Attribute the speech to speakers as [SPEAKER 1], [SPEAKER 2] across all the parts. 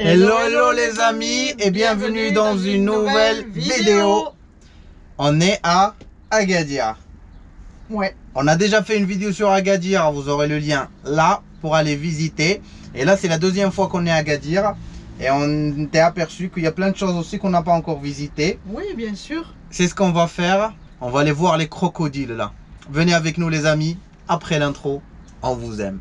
[SPEAKER 1] Hello, hello les amis et bienvenue dans une nouvelle vidéo. On est à Agadir.
[SPEAKER 2] Ouais.
[SPEAKER 1] On a déjà fait une vidéo sur Agadir, vous aurez le lien là pour aller visiter. Et là c'est la deuxième fois qu'on est à Agadir. Et on t'est aperçu qu'il y a plein de choses aussi qu'on n'a pas encore visitées.
[SPEAKER 2] Oui, bien sûr.
[SPEAKER 1] C'est ce qu'on va faire. On va aller voir les crocodiles là. Venez avec nous les amis. Après l'intro, on vous aime.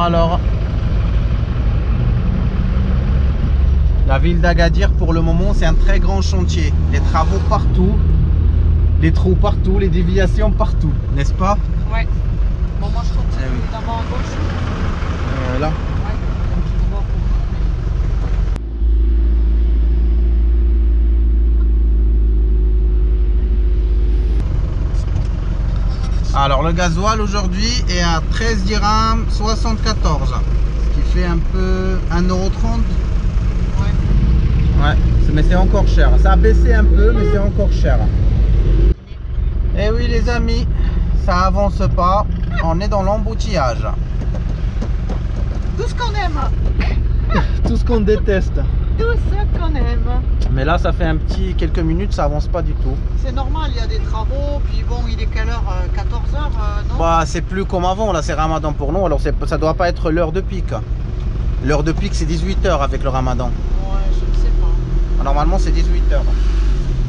[SPEAKER 1] Alors, la ville d'Agadir pour le moment c'est un très grand chantier. Les travaux partout, les trous partout, les déviations partout, n'est-ce pas?
[SPEAKER 2] Ouais. Bon, moi je continue évidemment à gauche.
[SPEAKER 1] Là. Alors le gasoil aujourd'hui est à 13 dirhams 74, ce qui fait un peu 1,30 €. Ouais, mais c'est encore cher. Ça a baissé un peu, mais c'est encore cher. Et oui les amis, ça avance pas. On est dans l'embouteillage.
[SPEAKER 2] Tout ce qu'on aime.
[SPEAKER 1] Tout ce qu'on déteste.
[SPEAKER 2] Tout ce qu'on aime.
[SPEAKER 1] Mais là ça fait quelques minutes, ça avance pas du tout.
[SPEAKER 2] C'est normal, il y a des travaux, puis bon, il est quelle heure? 14 h, non?
[SPEAKER 1] Bah c'est plus comme avant, là c'est Ramadan pour nous, alors ça doit pas être l'heure de pic. L'heure de pic c'est 18 h avec le Ramadan.
[SPEAKER 2] Ouais, je ne sais pas.
[SPEAKER 1] Normalement c'est 18 h.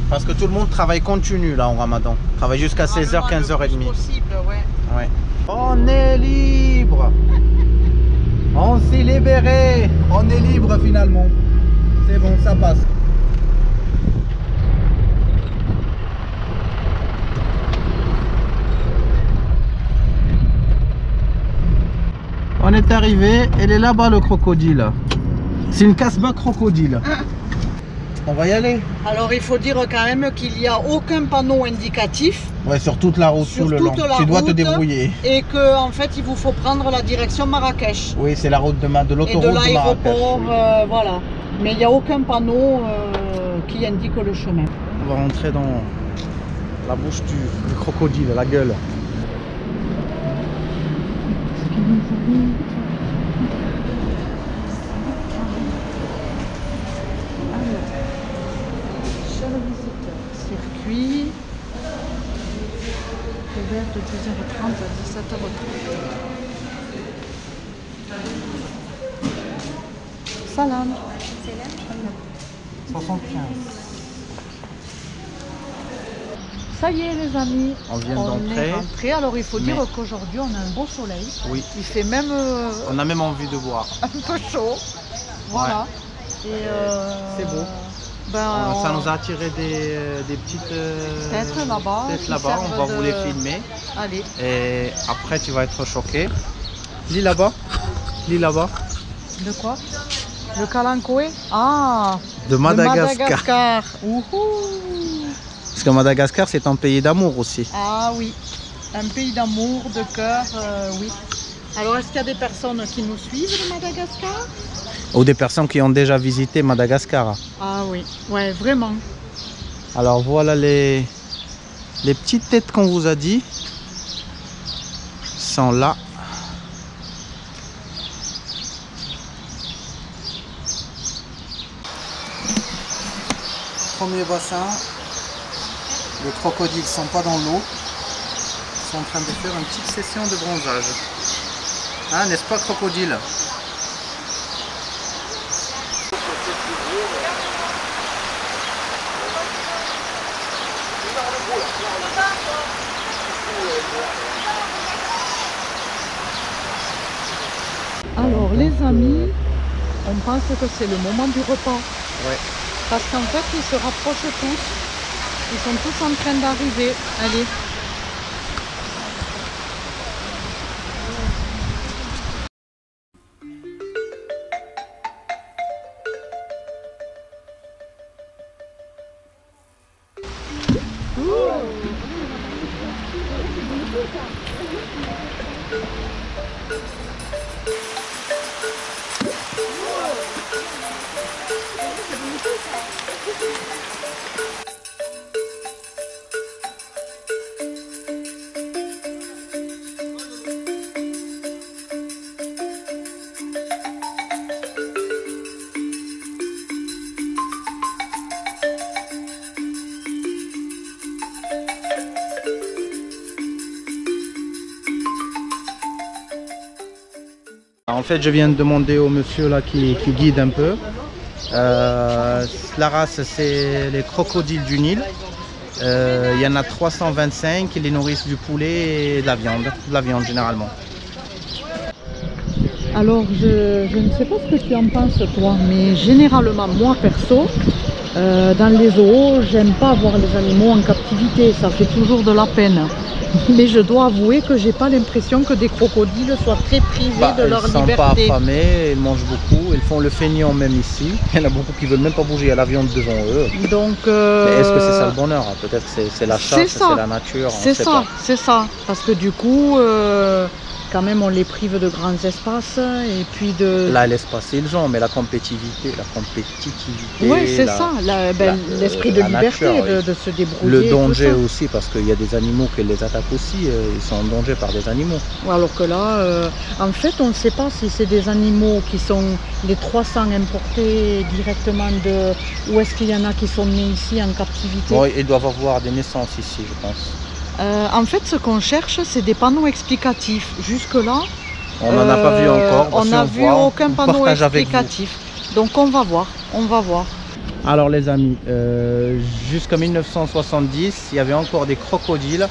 [SPEAKER 1] Parce que tout le monde travaille continu là en Ramadan. Travaille jusqu'à 16 h, 15 h 30.
[SPEAKER 2] Possible, ouais.
[SPEAKER 1] On est libre. On s'est libéré. On est libre finalement. C'est bon, ça passe. On est arrivé, elle est là-bas le crocodile. C'est une casse-bas crocodile. On va y aller.
[SPEAKER 2] Alors il faut dire quand même qu'il n'y a aucun panneau indicatif.
[SPEAKER 1] Ouais, sur toute la route, tout le long. Tu dois te débrouiller.
[SPEAKER 2] Et que en fait il vous faut prendre la direction Marrakech.
[SPEAKER 1] Oui, c'est la route de l'autoroute de Marrakech.
[SPEAKER 2] Et de l'aéroport, voilà. Mais il n'y a aucun panneau qui indique le chemin.
[SPEAKER 1] On va rentrer dans la bouche du crocodile, la gueule.
[SPEAKER 2] Chers visiteurs, circuit ouvert de 10h30 à 17h30. Salam.
[SPEAKER 1] 75.
[SPEAKER 2] Ça y est les amis,
[SPEAKER 1] on vient
[SPEAKER 2] est
[SPEAKER 1] d'entrer.
[SPEAKER 2] rentré. Alors il faut dire qu'aujourd'hui on a un beau soleil.
[SPEAKER 1] Oui.
[SPEAKER 2] Il fait même
[SPEAKER 1] on a même envie de boire.
[SPEAKER 2] Un peu chaud. Voilà. Ouais. Et
[SPEAKER 1] c'est beau. Ça nous a attiré des petites
[SPEAKER 2] têtes là-bas.
[SPEAKER 1] On va vous les filmer.
[SPEAKER 2] Allez.
[SPEAKER 1] Et après tu vas être choqué. Lis là-bas. Lis là-bas.
[SPEAKER 2] De quoi? Le kalankoé? Ah,
[SPEAKER 1] de Madagascar. Parce que Madagascar c'est un pays d'amour aussi.
[SPEAKER 2] Ah oui, un pays d'amour, de cœur, oui. Alors est-ce qu'il y a des personnes qui nous suivent de Madagascar?
[SPEAKER 1] Ou des personnes qui ont déjà visité Madagascar.
[SPEAKER 2] Ah oui, ouais, vraiment.
[SPEAKER 1] Alors voilà les petites têtes qu'on vous a dit sont là. Premier bassin, les crocodiles sont pas dans l'eau, ils sont en train de faire une petite session de bronzage. Hein, n'est-ce pas crocodile?
[SPEAKER 2] Alors les les amis, on pense que c'est le moment du repas.
[SPEAKER 1] Ouais.
[SPEAKER 2] Parce qu'en fait, ils se rapprochent tous. Ils sont tous en train d'arriver. Allez.
[SPEAKER 1] En fait, je viens de demander au monsieur là qui guide un peu. La race, c'est les crocodiles du Nil. Il y en a 325 qui les nourrissent du poulet et de la viande généralement.
[SPEAKER 2] Alors, je ne sais pas ce que tu en penses toi, mais généralement, moi perso, dans les zoos, j'aime pas voir les animaux en captivité, ça fait toujours de la peine. Mais je dois avouer que j'ai pas l'impression que des crocodiles soient très privés de leur liberté.
[SPEAKER 1] Ils sont pas affamés, ils mangent beaucoup, ils font le feignant même ici. Il y en a beaucoup qui veulent même pas bouger, il y a la viande devant eux.
[SPEAKER 2] Donc,
[SPEAKER 1] mais est-ce que c'est ça le bonheur? Peut-être que c'est la chasse, c'est la nature.
[SPEAKER 2] C'est ça, c'est ça. Parce que du coup, quand même, on les prive de grands espaces et puis de...
[SPEAKER 1] Là, l'espace, ils ont, mais la compétitivité.
[SPEAKER 2] Oui, c'est ça, l'esprit de liberté,
[SPEAKER 1] nature,
[SPEAKER 2] de se débrouiller.
[SPEAKER 1] Le danger aussi, parce qu'il y a des animaux qui les attaquent aussi, ils sont en danger par des animaux.
[SPEAKER 2] Alors que là, en fait, on ne sait pas si c'est des animaux qui sont les 300 importés directement de... Ou est-ce qu'il y en a qui sont nés ici en captivité?
[SPEAKER 1] Oui, ils doivent avoir des naissances ici, je pense.
[SPEAKER 2] En fait, ce qu'on cherche, c'est des panneaux explicatifs. Jusque-là,
[SPEAKER 1] on n'en a pas vu encore.
[SPEAKER 2] On n'a vu aucun panneau explicatif. Donc on va voir, Alors
[SPEAKER 1] les amis, jusqu'en 1970, il y avait encore des crocodiles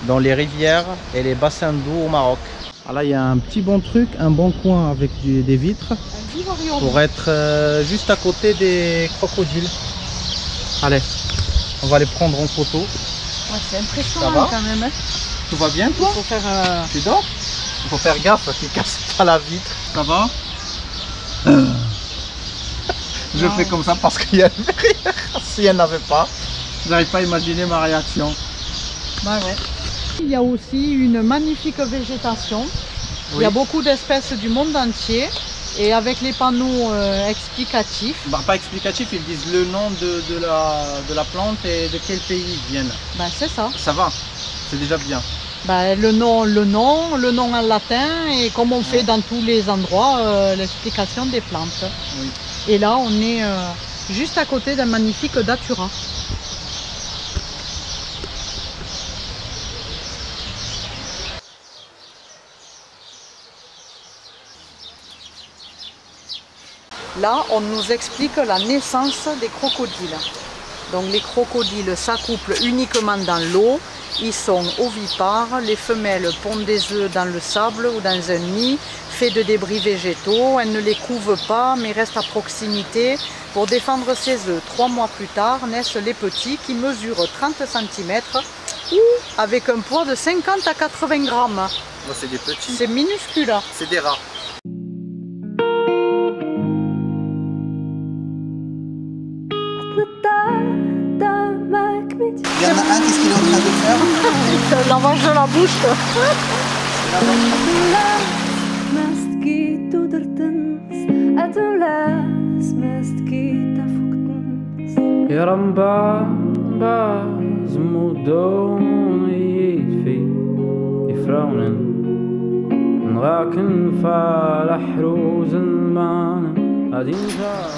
[SPEAKER 1] dans les rivières et les bassins d'eau au Maroc. Alors là, il y a un petit bon truc, un bon coin avec des vitres pour être juste à côté des crocodiles. Allez, on va les prendre en photo.
[SPEAKER 2] Ouais, c'est impressionnant quand même. Hein.
[SPEAKER 1] Tout va bien toi?
[SPEAKER 2] Il faut faire,
[SPEAKER 1] Tu dors? Il faut faire gaffe qu'ils cassent pas la vitre. Ça va? Je fais comme ça parce qu'il y a derrière. Si elle n'avait pas, je n'arrive pas à imaginer ma réaction.
[SPEAKER 2] Bah ouais. Il y a aussi une magnifique végétation. Oui. Il y a beaucoup d'espèces du monde entier. Et avec les panneaux explicatifs.
[SPEAKER 1] Bah, pas explicatifs, ils disent le nom de la plante et de quel pays ils viennent.
[SPEAKER 2] Bah, c'est ça.
[SPEAKER 1] Ça va, c'est déjà bien.
[SPEAKER 2] Bah, le nom en latin et comme on fait dans tous les endroits, l'explication des plantes. Oui. Et là, on est juste à côté d'un magnifique datura. Là, on nous explique la naissance des crocodiles. Donc les crocodiles s'accouplent uniquement dans l'eau, ils sont ovipares, les femelles pondent des œufs dans le sable ou dans un nid fait de débris végétaux, elles ne les couvent pas mais restent à proximité pour défendre ses œufs. 3 mois plus tard naissent les petits qui mesurent 30 cm avec un poids de 50 à 80 grammes.
[SPEAKER 1] Oh, c'est des petits.
[SPEAKER 2] C'est minuscule.
[SPEAKER 1] C'est des rats. Il y en a un, qu'est-ce qu'il est en train de faire?
[SPEAKER 2] C'est lavage de la bouche.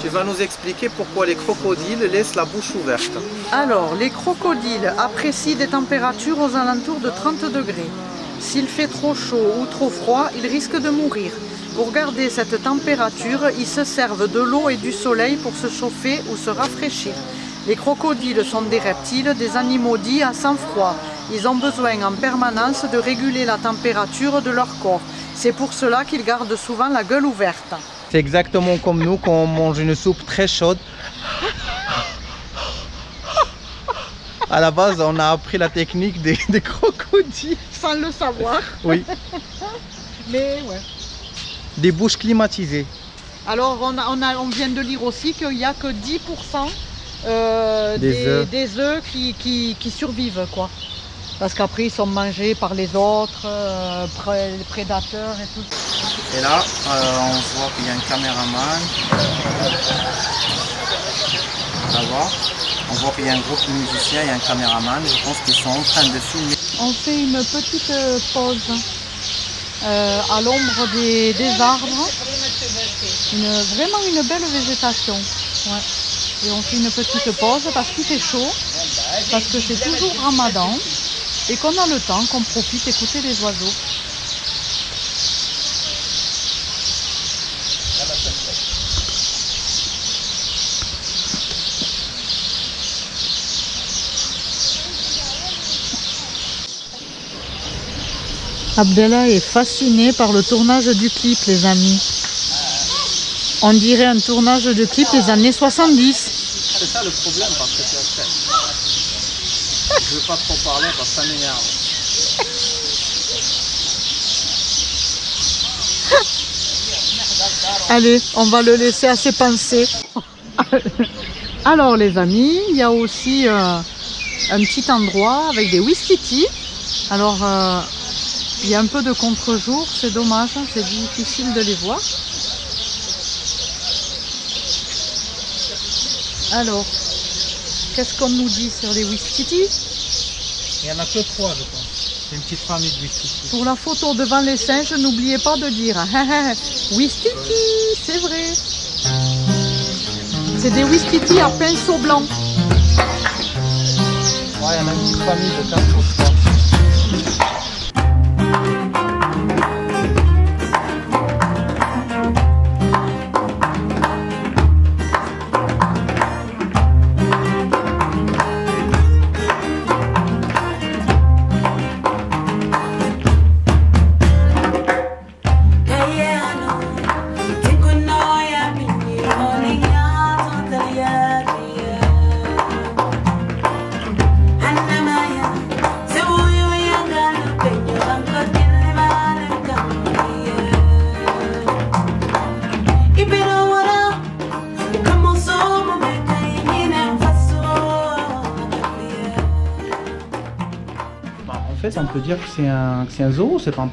[SPEAKER 1] Tu vas nous expliquer pourquoi les crocodiles laissent la bouche ouverte.
[SPEAKER 2] Alors, les crocodiles apprécient des températures aux alentours de 30 degrés. S'il fait trop chaud ou trop froid, ils risquent de mourir. Pour garder cette température, ils se servent de l'eau et du soleil pour se chauffer ou se rafraîchir. Les crocodiles sont des reptiles, des animaux dits à sang froid. Ils ont besoin en permanence de réguler la température de leur corps. C'est pour cela qu'ils gardent souvent la gueule ouverte.
[SPEAKER 1] C'est exactement comme nous quand on mange une soupe très chaude. À la base, on a appris la technique des crocodiles.
[SPEAKER 2] Sans le savoir.
[SPEAKER 1] Oui.
[SPEAKER 2] Mais ouais.
[SPEAKER 1] Des bouches climatisées.
[SPEAKER 2] Alors on vient de lire aussi qu'il n'y a que 10% des œufs qui survivent, quoi. Parce qu'après ils sont mangés par les autres, les prédateurs et tout.
[SPEAKER 1] Et là, on voit qu'il y a un caméraman. On va voir. On voit qu'il y a un groupe de musiciens et un caméraman. Je pense qu'ils sont en train de filmer.
[SPEAKER 2] On fait une petite pause à l'ombre des arbres. Vraiment une belle végétation. Ouais. Et on fait une petite pause parce qu'il fait chaud, parce que c'est toujours Ramadan et qu'on a le temps, qu'on profite d'écouter les oiseaux. Abdallah est fasciné par le tournage du clip, les amis. On dirait un tournage de clip des années 70.
[SPEAKER 1] C'est ça le problème parce que c'est fait. Je veux pas trop parler parce que ça m'énerve.
[SPEAKER 2] Allez, on va le laisser à ses pensées. Alors les amis, il y a aussi un petit endroit avec des Ouistiti. Alors il y a un peu de contre-jour, c'est dommage, c'est difficile de les voir. Alors, qu'est-ce qu'on nous dit sur les Ouistiti?
[SPEAKER 1] Il n'y en a que 3, je pense. C'est une petite famille de Ouistiti.
[SPEAKER 2] Pour la photo devant les singes, n'oubliez pas de dire Ouistiti, c'est vrai. C'est des Ouistiti à pinceau blanc.
[SPEAKER 1] Ouais, il y en a une petite famille de 4 ou 3. En fait, on peut dire que c'est un zoo, c'est pas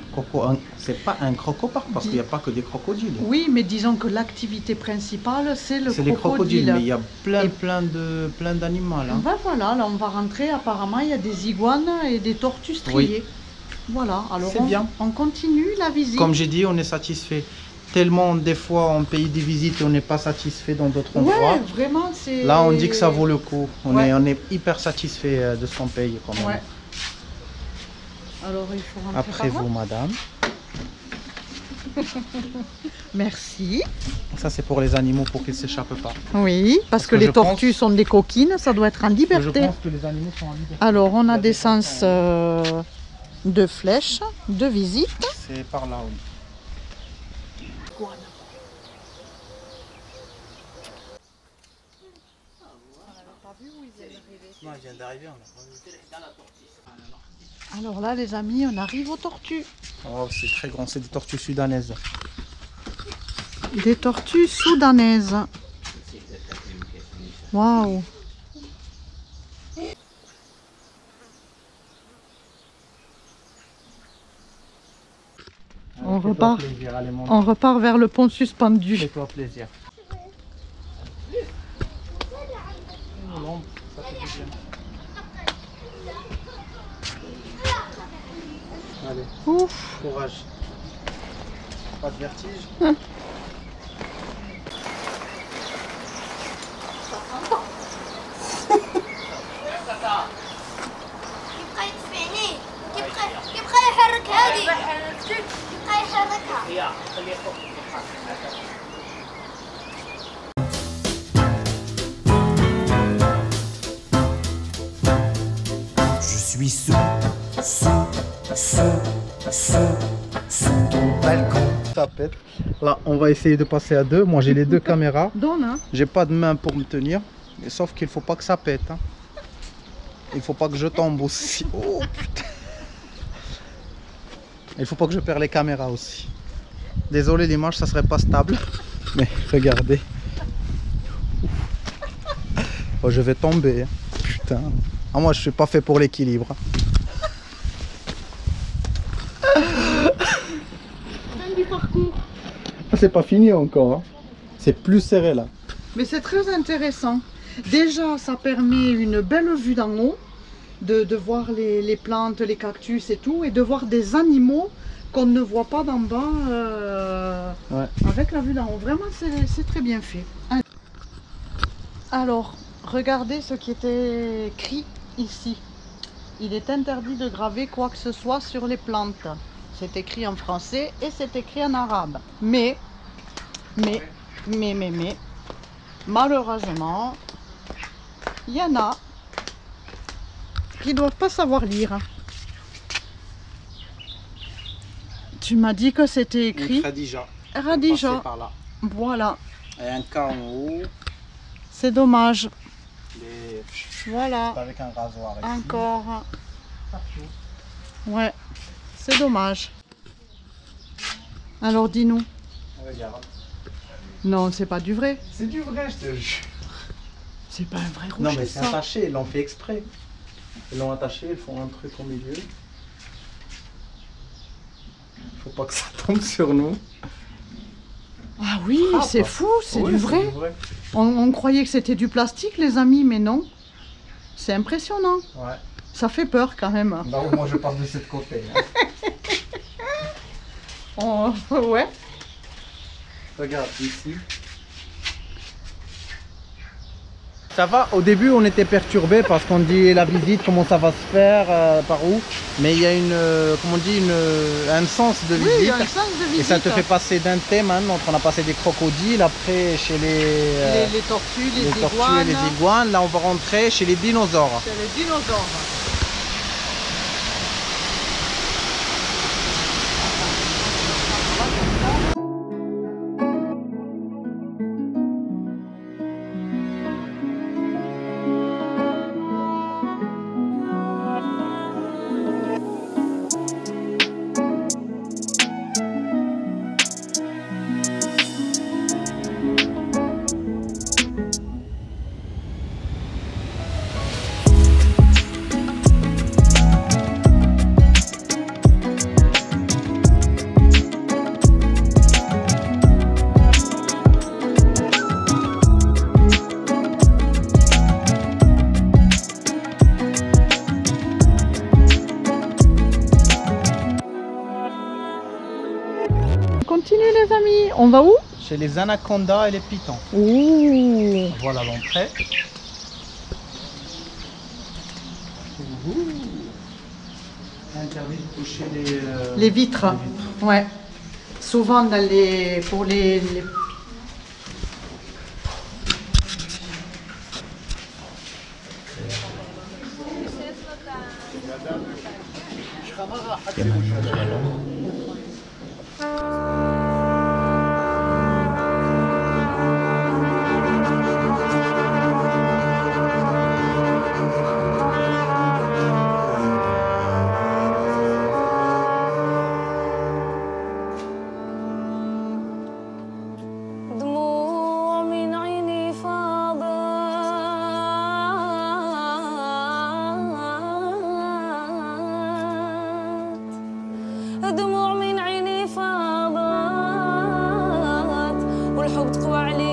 [SPEAKER 1] un crocoparc parce qu'il n'y a pas que des crocodiles.
[SPEAKER 2] Oui, mais disons que l'activité principale, c'est le crocodile.
[SPEAKER 1] C'est les crocodiles, mais il y a plein d'animaux là.
[SPEAKER 2] Ben voilà, là on va rentrer, apparemment il y a des iguanes et des tortues striées. Oui. Voilà, alors on continue la visite.
[SPEAKER 1] Comme j'ai dit, on est satisfait. Tellement des fois on paye des visites et on n'est pas satisfait dans d'autres endroits.
[SPEAKER 2] Ouais, vraiment c'est...
[SPEAKER 1] Là on dit que ça vaut le coup. On est hyper satisfait de ce qu'on paye quand même.
[SPEAKER 2] Ouais. Alors il faut rentrer
[SPEAKER 1] après vous, madame.
[SPEAKER 2] Merci.
[SPEAKER 1] Ça c'est pour les animaux pour qu'ils ne s'échappent pas.
[SPEAKER 2] Oui, parce que les tortues sont des coquines, ça doit être en liberté.
[SPEAKER 1] Je pense que les animaux sont en liberté.
[SPEAKER 2] Alors on a des sens de flèches, de visite.
[SPEAKER 1] C'est par là, oui. Non, il vient d'arriver, on l'a pas vu.
[SPEAKER 2] Alors là, les amis, on arrive aux tortues.
[SPEAKER 1] Oh, c'est très grand, c'est des tortues soudanaises.
[SPEAKER 2] Des tortues soudanaises. Waouh! On repart vers le pont suspendu.
[SPEAKER 1] Fais-toi plaisir. Allez, ouf. Courage. Pas de vertige.
[SPEAKER 3] Je suis sous ton balai.
[SPEAKER 1] pète. Là, on va essayer de passer à deux. Moi, j'ai les deux caméras.
[SPEAKER 2] Donne, hein.
[SPEAKER 1] J'ai pas de main pour me tenir. Mais sauf qu'il faut pas que ça pète. Hein. Il faut pas que je tombe aussi. Oh putain. Il faut pas que je perde les caméras aussi. Désolé, l'image, ça serait pas stable. Mais regardez. Oh, je vais tomber. Putain. Ah, moi, je suis pas fait pour l'équilibre.
[SPEAKER 2] Du parcours.
[SPEAKER 1] C'est pas fini encore. Hein. C'est plus serré là.
[SPEAKER 2] Mais c'est très intéressant. Déjà, ça permet une belle vue d'en haut, de voir les plantes, les cactus et tout, et de voir des animaux qu'on ne voit pas d'en bas avec la vue d'en haut. Vraiment, c'est très bien fait. Alors, regardez ce qui était écrit ici. Il est interdit de graver quoi que ce soit sur les plantes. C'est écrit en français et c'est écrit en arabe. Mais, malheureusement, il y en a qui ne doivent pas savoir lire. Tu m'as dit que c'était écrit
[SPEAKER 1] Radija.
[SPEAKER 2] Radija.
[SPEAKER 1] Par là.
[SPEAKER 2] Voilà.
[SPEAKER 1] Et un cas en haut.
[SPEAKER 2] C'est dommage.
[SPEAKER 1] Les...
[SPEAKER 2] Voilà.
[SPEAKER 1] Avec un rasoir. Ici.
[SPEAKER 2] Encore. Ouais. C'est dommage. Alors dis-nous.
[SPEAKER 1] Regarde.
[SPEAKER 2] Non, c'est pas du vrai.
[SPEAKER 1] C'est du vrai, je te jure.
[SPEAKER 2] C'est pas un vrai rocher.
[SPEAKER 1] Non, mais c'est
[SPEAKER 2] ça.
[SPEAKER 1] attaché, ils l'ont fait exprès. Ils l'ont attaché, ils font un truc au milieu. Faut pas que ça tombe sur nous.
[SPEAKER 2] Ah oui, c'est fou, c'est
[SPEAKER 1] Oui,
[SPEAKER 2] du vrai. On croyait que c'était du plastique, les amis, mais non. C'est impressionnant.
[SPEAKER 1] Ouais.
[SPEAKER 2] Ça fait peur quand même.
[SPEAKER 1] Bah, moi je passe de cette côté.
[SPEAKER 2] Oh, ouais.
[SPEAKER 1] Regarde ici. Ça va, au début on était perturbé parce qu'on dit la visite, comment ça va se faire, par où. Mais il y a comment on dit, un sens de visite.
[SPEAKER 2] Oui, il y a un sens de visite.
[SPEAKER 1] Et ça te fait passer d'un thème à un autre. On a passé des crocodiles, après chez
[SPEAKER 2] les tortues, les iguanes.
[SPEAKER 1] Et les iguanes. Là on va rentrer chez les dinosaures.
[SPEAKER 2] Chez les dinosaures. Continue les amis, on va où?
[SPEAKER 1] Chez les anacondas et les pitons.
[SPEAKER 2] Ouh.
[SPEAKER 1] Voilà l'entrée. Interdit de toucher
[SPEAKER 2] Les vitres. Ouais. Souvent dans pour les...
[SPEAKER 3] دموع من عيني فاضت والحب تقوى عليا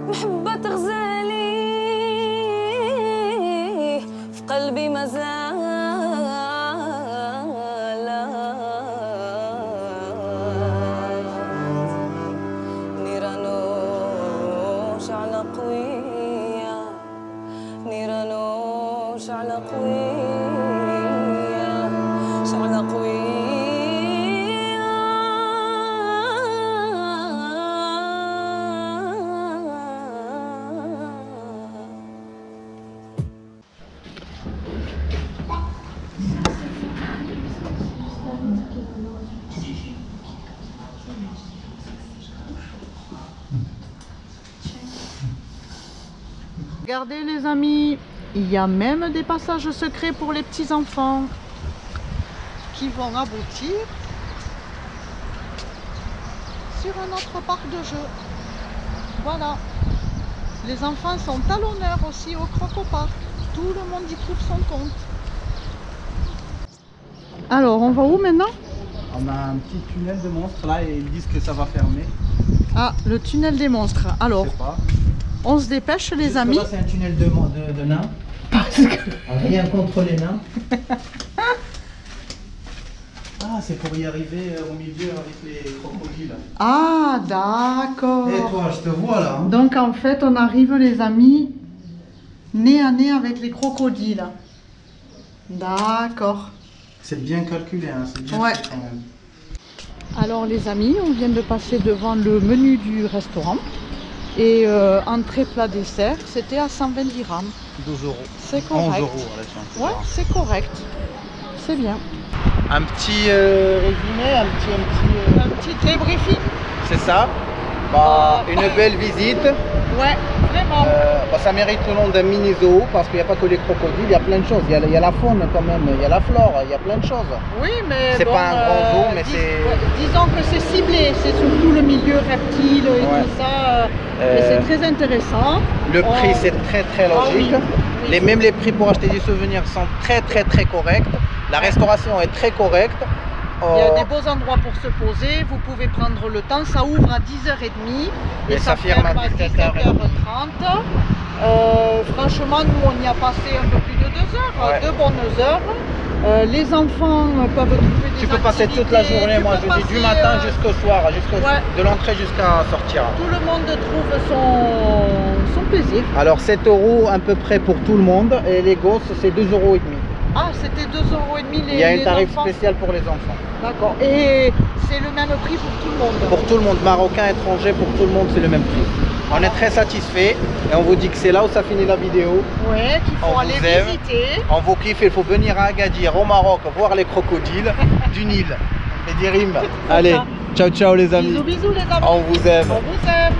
[SPEAKER 3] محبة غزالي في قلبي مازال نيرانو شعلة قوية نيرانو شعلة قوية شعلة قوية
[SPEAKER 2] Regardez les amis, il y a même des passages secrets pour les petits enfants qui vont aboutir sur un autre parc de jeux. Voilà, les enfants sont à l'honneur aussi au Croco-Park. Tout le monde y trouve son compte. Alors, on va où maintenant?
[SPEAKER 1] On a un petit tunnel de monstres là et ils disent que ça va fermer.
[SPEAKER 2] Ah, le tunnel des monstres. Alors,
[SPEAKER 1] Je sais pas.
[SPEAKER 2] on se dépêche les
[SPEAKER 1] Jusque
[SPEAKER 2] amis.
[SPEAKER 1] là, c'est un tunnel de nains.
[SPEAKER 2] Parce que...
[SPEAKER 1] Rien contre les nains. Ah, c'est pour y arriver au milieu avec les crocodiles.
[SPEAKER 2] Ah, d'accord.
[SPEAKER 1] Et toi, je te vois là. Hein.
[SPEAKER 2] Donc en fait, on arrive les amis nez à nez avec les crocodiles. D'accord.
[SPEAKER 1] C'est bien calculé, hein. C'est bien
[SPEAKER 2] Ouais.
[SPEAKER 1] fait quand même.
[SPEAKER 2] Alors les amis, on vient de passer devant le menu du restaurant. Et entrée plat dessert, c'était à 120 dirhams.
[SPEAKER 1] 12 euros.
[SPEAKER 2] C'est
[SPEAKER 1] 11
[SPEAKER 2] correct.
[SPEAKER 1] euros. Là,
[SPEAKER 2] Ouais, c'est correct. C'est bien.
[SPEAKER 1] Un petit résumé, un petit.
[SPEAKER 2] Un petit débriefing.
[SPEAKER 1] C'est ça. Bah, une belle visite.
[SPEAKER 2] Ouais, vraiment.
[SPEAKER 1] Bah, ça mérite le nom d'un mini zoo parce qu'il n'y a pas que les crocodiles, il y a plein de choses. Il y a la faune quand même, il y a la flore, il y a plein de choses.
[SPEAKER 2] Oui, mais
[SPEAKER 1] C'est
[SPEAKER 2] bon,
[SPEAKER 1] pas un grand zoo, mais c'est...
[SPEAKER 2] ouais, disons que c'est ciblé, c'est surtout le milieu reptile et
[SPEAKER 1] Ouais.
[SPEAKER 2] tout ça. Et c'est très intéressant.
[SPEAKER 1] Le prix c'est très logique.
[SPEAKER 2] Ah oui.
[SPEAKER 1] Même les prix pour acheter des souvenirs sont très corrects. La restauration est très correcte.
[SPEAKER 2] Il y a des beaux endroits pour se poser, vous pouvez prendre le temps, ça ouvre à 10h30 et ça ferme à 17h30. Franchement, nous on y a passé un peu plus de 2 heures,
[SPEAKER 1] Ouais.
[SPEAKER 2] 2 bonnes heures. Les enfants peuvent trouver des
[SPEAKER 1] Tu peux passer toute la
[SPEAKER 2] activités,
[SPEAKER 1] journée,
[SPEAKER 2] tu
[SPEAKER 1] moi
[SPEAKER 2] peux
[SPEAKER 1] je dis du
[SPEAKER 2] passer,
[SPEAKER 1] matin jusqu'au soir,
[SPEAKER 2] ouais.
[SPEAKER 1] de l'entrée jusqu'à sortir.
[SPEAKER 2] Tout le monde trouve son plaisir.
[SPEAKER 1] Alors 7 euros à peu près pour tout le monde et les gosses c'est 2,5 euros.
[SPEAKER 2] Ah, c'était 2,5 € les
[SPEAKER 1] Il y a un
[SPEAKER 2] les
[SPEAKER 1] tarif
[SPEAKER 2] enfants.
[SPEAKER 1] spécial pour les enfants.
[SPEAKER 2] D'accord. Et c'est le même prix pour tout le monde.
[SPEAKER 1] Pour tout le monde, marocain, étranger, pour tout le monde c'est le même prix. On est très satisfait et on vous dit que c'est là où ça finit la vidéo.
[SPEAKER 2] Ouais, qu'il faut
[SPEAKER 1] On
[SPEAKER 2] aller
[SPEAKER 1] vous aime.
[SPEAKER 2] visiter.
[SPEAKER 1] On vous kiffe, il faut venir à Agadir au Maroc voir les crocodiles du Nil. Et des rimes. Allez, ciao ciao les amis.
[SPEAKER 2] Bisous, bisous les amis.
[SPEAKER 1] On vous aime.
[SPEAKER 2] On vous aime.